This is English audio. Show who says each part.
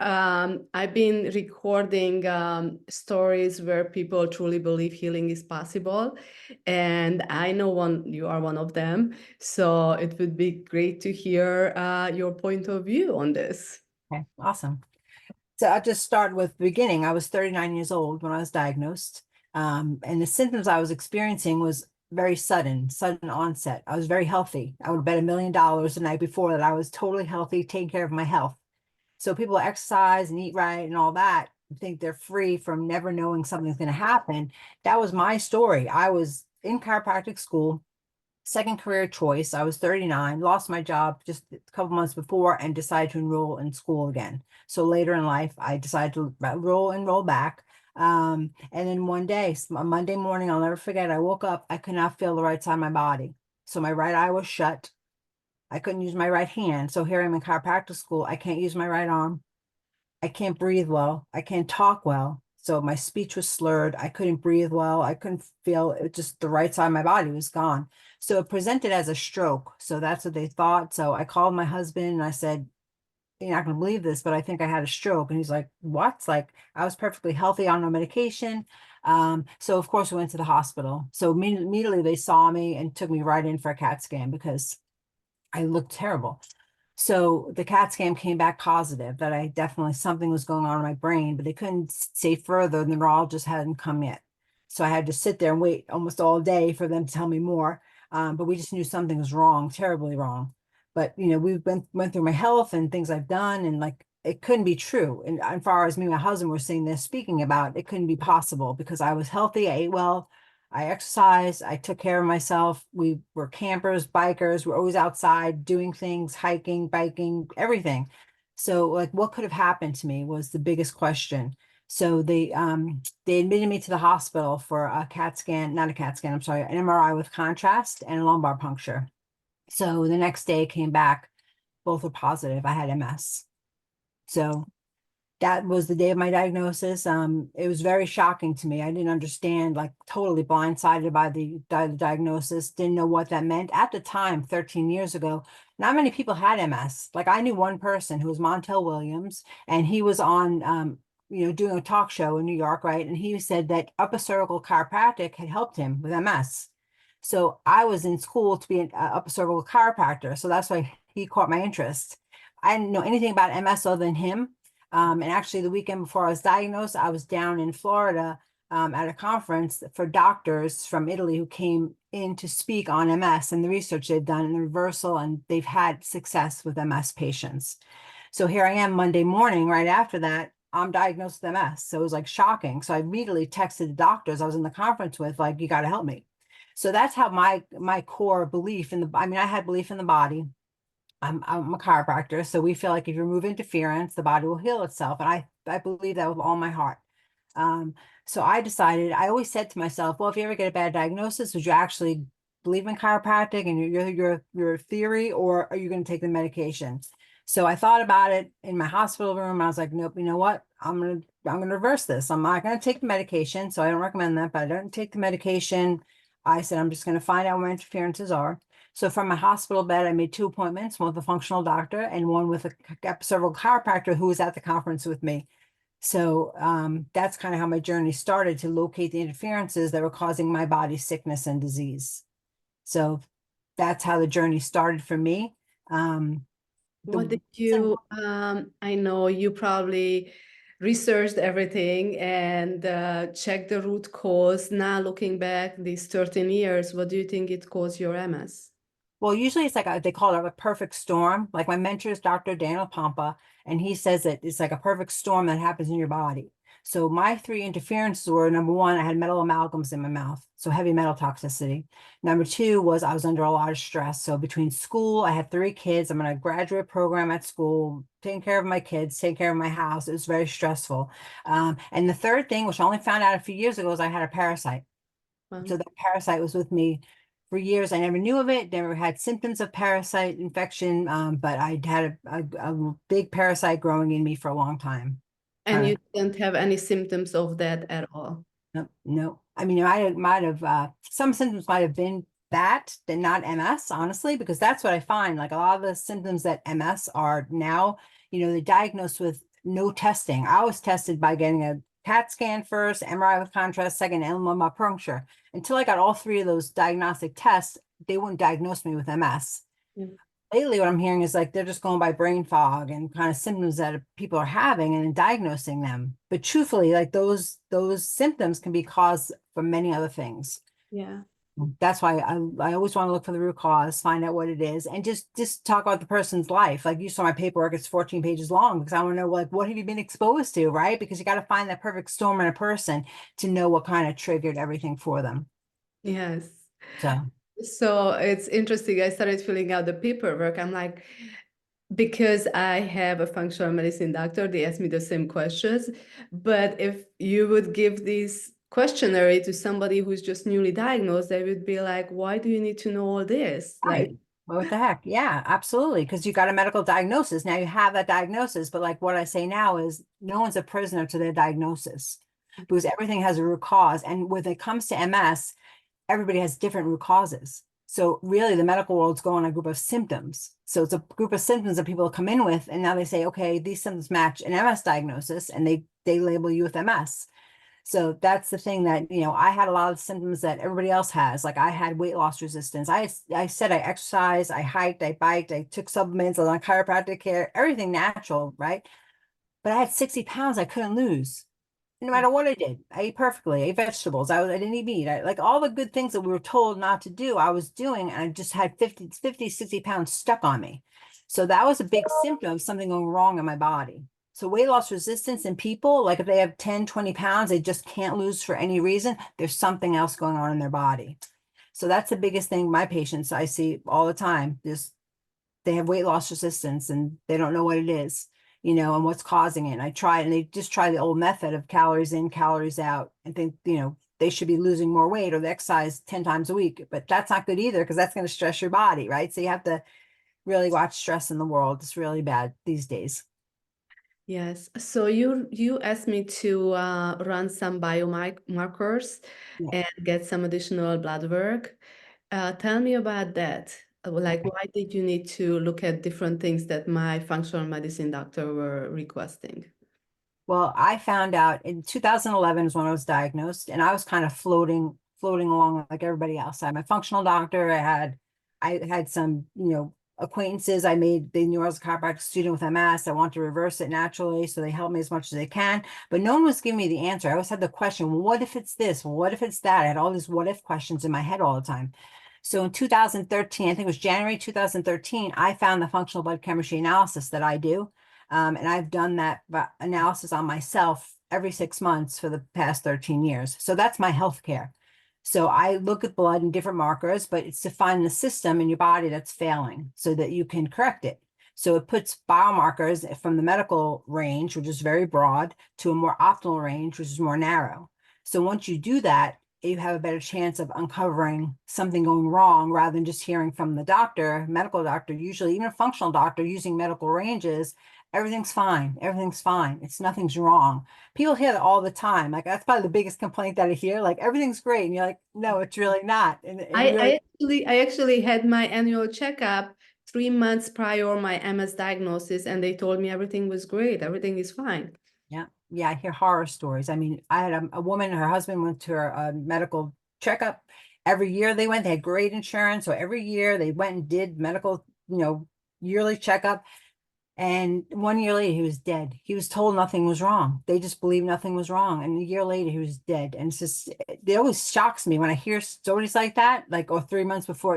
Speaker 1: I've been recording stories where people truly believe healing is possible, and I know you are one of them. So it would be great to hear your point of view on this.
Speaker 2: Okay, awesome. So I'll just start with the beginning. I was 39 years old when I was diagnosed. And the symptoms I was experiencing was very sudden onset. I was very healthy. I would bet $1,000,000 the night before that I was totally healthy, taking care of my health. So people exercise and eat right and all that, think they're free from never knowing something's going to happen. That was my story. I was in chiropractic school, second career choice. I was 39, lost my job just a couple months before and decided to enroll in school again. So later in life, I decided to enroll back. And then one day, a Monday morning, I'll never forget, I woke up, I could not feel the right side of my body. So my right eye was shut. I couldn't use my right hand. So here I'm in chiropractic school. I can't use my right arm. I can't breathe well. I can't talk well. So my speech was slurred. I couldn't breathe well. I couldn't feel it, just the right side of my body was gone. So it presented as a stroke. So that's what they thought. So I called my husband and I said, "You're not going to believe this, but I think I had a stroke." And he's like, "What?" Like I was perfectly healthy on no medication. So of course we went to the hospital. So immediately they saw me and took me right in for a CAT scan because I looked terrible. So the CAT scan came back positive that I definitely something was going on in my brain, but they couldn't say further. The neurologist hadn't come yet. So I had to sit there and wait almost all day for them to tell me more. But we just knew something was wrong, terribly wrong. But we went through my health and things I've done, and like it couldn't be true. And as far as me and my husband were sitting there speaking about, it couldn't be possible because I was healthy, I ate well, I exercised, I took care of myself. We were campers, bikers, we're always outside doing things, hiking, biking, everything. So like what could have happened to me was the biggest question. So they admitted me to the hospital for a CAT scan, not a CAT scan, I'm sorry, an MRI with contrast and a lumbar puncture. So the next day came back, both were positive. I had MS. So that was the day of my diagnosis. It was very shocking to me. I didn't understand, like totally blindsided by the diagnosis, didn't know what that meant. At the time, 13 years ago, not many people had MS. Like I knew one person who was Montel Williams, and he was on, doing a talk show in New York, right? And he said that upper cervical chiropractic had helped him with MS. So I was in school to be an upper cervical chiropractor. So that's why he caught my interest. I didn't know anything about MS other than him. And actually, the weekend before I was diagnosed, I was down in Florida at a conference for doctors from Italy who came in to speak on MS and the research they've done and the reversal, and they've had success with MS patients. So here I am Monday morning, right after that, I'm diagnosed with MS. So it was like shocking. So I immediately texted the doctors I was in the conference with, like, you got to help me. So that's how my core belief in I had belief in the body. I'm a chiropractor, so we feel like if you remove interference, the body will heal itself. And I believe that with all my heart. Um, so I decided, I always said to myself, well, if you ever get a bad diagnosis, would you actually believe in chiropractic and your theory, or are you going to take the medication? So I thought about it in my hospital room. I was like, nope, you know what? I'm gonna reverse this. I'm not gonna take the medication. So I don't recommend that, but I don't take the medication. I said, I'm just gonna find out where interferences are. So from my hospital bed, I made 2 appointments, one with a functional doctor and one with several chiropractor who was at the conference with me. So that's kind of how my journey started, to locate the interferences that were causing my body sickness and disease. So that's how the journey started for me.
Speaker 1: What did you, I know you probably researched everything and checked the root cause. Now looking back these 13 years, what do you think it caused your MS?
Speaker 2: Well, usually it's like they call it a perfect storm. Like my mentor is Dr. Daniel Pompa, and he says that it's like a perfect storm that happens in your body. So my three interferences were, number one, I had metal amalgams in my mouth, so heavy metal toxicity. Number two was I was under a lot of stress. So between school, I had 3 kids. I'm in a graduate program at school, taking care of my kids, taking care of my house. It was very stressful. And the third thing, which I only found out a few years ago, is I had a parasite.
Speaker 1: Wow.
Speaker 2: So that parasite was with me for years. I never knew of it, never had symptoms of parasite infection, but I had a big parasite growing in me for a long time.
Speaker 1: And you didn't have any symptoms of that at all?
Speaker 2: No, no. I mean, might have some symptoms might have been that, then not MS, honestly, because that's what I find. Like a lot of the symptoms that MS are now, they're diagnosed with no testing. I was tested by getting a CAT scan first, MRI with contrast second, and lumbar puncture. Until I got all three of those diagnostic tests, they wouldn't diagnose me with MS.
Speaker 1: Yeah.
Speaker 2: Lately, what I'm hearing is like they're just going by brain fog and kind of symptoms that people are having and then diagnosing them. But truthfully, like those symptoms can be caused from many other things.
Speaker 1: Yeah.
Speaker 2: That's why I always want to look for the root cause, find out what it is, and just talk about the person's life. Like you saw my paperwork, it's 14 pages long because I want to know like what have you been exposed to, right? Because you got to find that perfect storm in a person to know what kind of triggered everything for them.
Speaker 1: Yes.
Speaker 2: So
Speaker 1: So it's interesting. I started filling out the paperwork. I'm like, because I have a functional medicine doctor, they asked me the same questions. But if you would give this questionnaire to somebody who's just newly diagnosed, they would be like, why do you need to know all this? Like,
Speaker 2: right. Well, what the heck? Yeah, absolutely. Because you got a medical diagnosis. Now you have that diagnosis, but like what I say now is no one's a prisoner to their diagnosis because everything has a root cause. And when it comes to MS, everybody has different root causes. So really the medical world's going on a group of symptoms. So it's a group of symptoms that people come in with, and now they say, okay, these symptoms match an MS diagnosis, and they label you with MS. So that's the thing that, I had a lot of symptoms that everybody else has. Like I had weight loss resistance. I said I exercised, I hiked, I biked, I took supplements, I was on chiropractic care, everything natural, right? But I had 60 pounds I couldn't lose no matter what I did. I ate perfectly, I ate vegetables. I didn't eat meat. Like all the good things that we were told not to do, I was doing, and I just had 50, 60 pounds stuck on me. So that was a big symptom of something going wrong in my body. So weight loss resistance in people, like if they have 10, 20 pounds, they just can't lose for any reason, there's something else going on in their body. So that's the biggest thing my patients I see all the time. Just they have weight loss resistance and they don't know what it is, and what's causing it. And I try, and they just try the old method of calories in, calories out, and think, they should be losing more weight or they exercise 10 times a week. But that's not good either because that's going to stress your body, right? So you have to really watch stress in the world. It's really bad these days.
Speaker 1: yes. So you asked me to run some biomarkers
Speaker 2: Yeah.
Speaker 1: and get some additional blood work. Tell me about that. Like,
Speaker 2: Okay.
Speaker 1: why did you need to look at different things that my functional medicine doctor were requesting?
Speaker 2: Well, I found out in 2011 is when I was diagnosed, and I was kind of floating along like everybody else. I had my functional doctor. I had some, acquaintances. I made, they knew I was a chiropractic student with MS. I want to reverse it naturally, so they helped me as much as they can. But no one was giving me the answer. I always had the question, well, what if it's this? Well, what if it's that? I had all these what if questions in my head all the time. So in 2013, I think it was January 2013, I found the functional blood chemistry analysis that I do. And I've done that analysis on myself every 6 months for the past 13 years. So that's my healthcare. So I look at blood and different markers, but it's to find the system in your body that's failing so that you can correct it. So it puts biomarkers from the medical range, which is very broad, to a more optimal range, which is more narrow. So once you do that, you have a better chance of uncovering something going wrong rather than just hearing from the doctor, medical doctor, usually even a functional doctor using medical ranges. Everything's fine. Everything's fine. It's nothing's wrong. People hear that all the time. Like that's probably the biggest complaint that I hear. Like everything's great. And you're like, no, it's really not. And
Speaker 1: I,
Speaker 2: really,
Speaker 1: I I actually had my annual checkup 3 months prior my MS diagnosis, and they told me everything was great. Everything is fine.
Speaker 2: yeah. Yeah, I hear horror stories. I mean, I had a woman, her husband went to her medical checkup. Every year they went, they had great insurance. So every year they went and did medical, yearly checkup. And 1 year later, he was dead. He was told nothing was wrong. They just believed nothing was wrong. And a year later, he was dead. And it's just, it always shocks me when I hear stories like that, like, or 3 months before